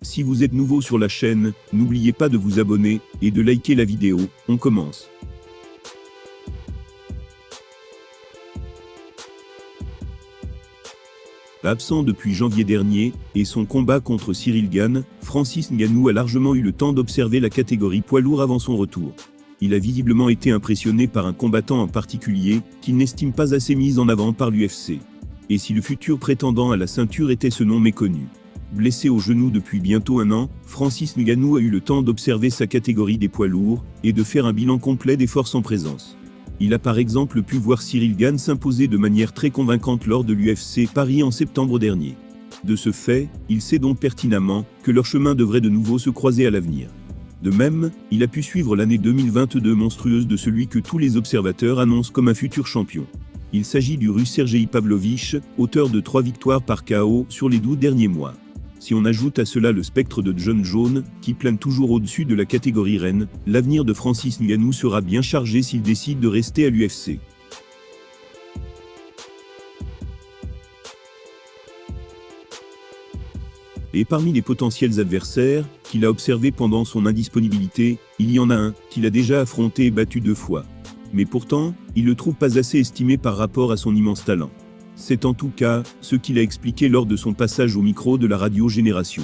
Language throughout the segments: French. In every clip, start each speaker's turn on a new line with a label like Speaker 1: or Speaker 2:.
Speaker 1: Si vous êtes nouveau sur la chaîne, n'oubliez pas de vous abonner et de liker la vidéo. On commence. Absent depuis janvier dernier, et son combat contre Cyril Gane, Francis Ngannou a largement eu le temps d'observer la catégorie poids lourd avant son retour. Il a visiblement été impressionné par un combattant en particulier, qu'il n'estime pas assez mis en avant par l'UFC. Et si le futur prétendant à la ceinture était ce nom méconnu. Blessé au genou depuis bientôt un an, Francis Ngannou a eu le temps d'observer sa catégorie des poids lourds, et de faire un bilan complet des forces en présence. Il a par exemple pu voir Cyril Gane s'imposer de manière très convaincante lors de l'UFC Paris en septembre dernier. De ce fait, il sait donc pertinemment que leur chemin devrait de nouveau se croiser à l'avenir. De même, il a pu suivre l'année 2022 monstrueuse de celui que tous les observateurs annoncent comme un futur champion. Il s'agit du Russe Sergei Pavlovich, auteur de 3 victoires par KO sur les 12 derniers mois. Si on ajoute à cela le spectre de John Jones, qui plane toujours au-dessus de la catégorie reine, l'avenir de Francis Ngannou sera bien chargé s'il décide de rester à l'UFC. Et parmi les potentiels adversaires qu'il a observés pendant son indisponibilité, il y en a un qu'il a déjà affronté et battu 2 fois. Mais pourtant, il le trouve pas assez estimé par rapport à son immense talent. C'est en tout cas ce qu'il a expliqué lors de son passage au micro de la radio Génération.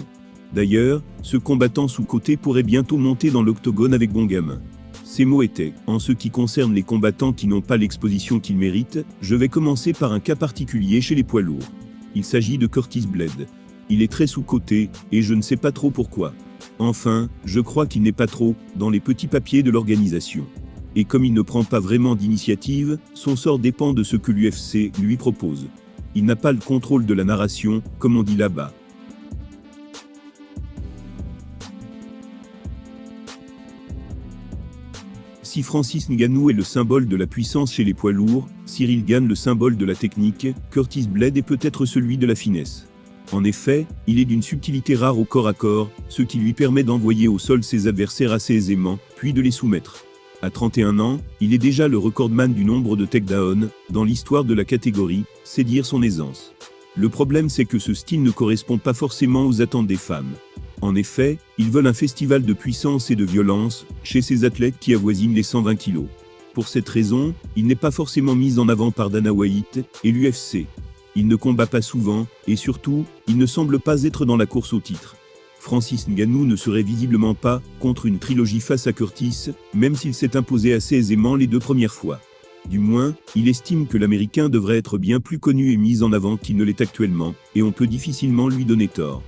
Speaker 1: D'ailleurs, ce combattant sous-coté pourrait bientôt monter dans l'octogone avec bon gamin. Ses mots étaient « En ce qui concerne les combattants qui n'ont pas l'exposition qu'ils méritent, je vais commencer par un cas particulier chez les poids lourds. Il s'agit de Curtis Blade. Il est très sous-coté, et je ne sais pas trop pourquoi. Enfin, je crois qu'il n'est pas trop dans les petits papiers de l'organisation. Et comme il ne prend pas vraiment d'initiative, son sort dépend de ce que l'UFC lui propose. Il n'a pas le contrôle de la narration, comme on dit là-bas. Si Francis Ngannou est le symbole de la puissance chez les poids lourds, Cyril Gane le symbole de la technique, Curtis Blade est peut-être celui de la finesse. En effet, il est d'une subtilité rare au corps à corps, ce qui lui permet d'envoyer au sol ses adversaires assez aisément, puis de les soumettre. À 31 ans, il est déjà le recordman du nombre de takedowns dans l'histoire de la catégorie, c'est dire son aisance. Le problème c'est que ce style ne correspond pas forcément aux attentes des femmes. En effet, ils veulent un festival de puissance et de violence chez ces athlètes qui avoisinent les 120 kg. Pour cette raison, il n'est pas forcément mis en avant par Dana White et l'UFC. Il ne combat pas souvent, et surtout, il ne semble pas être dans la course au titre. Francis Ngannou ne serait visiblement pas contre une trilogie face à Curtis, même s'il s'est imposé assez aisément les 2 premières fois. Du moins, il estime que l'Américain devrait être bien plus connu et mis en avant qu'il ne l'est actuellement, et on peut difficilement lui donner tort.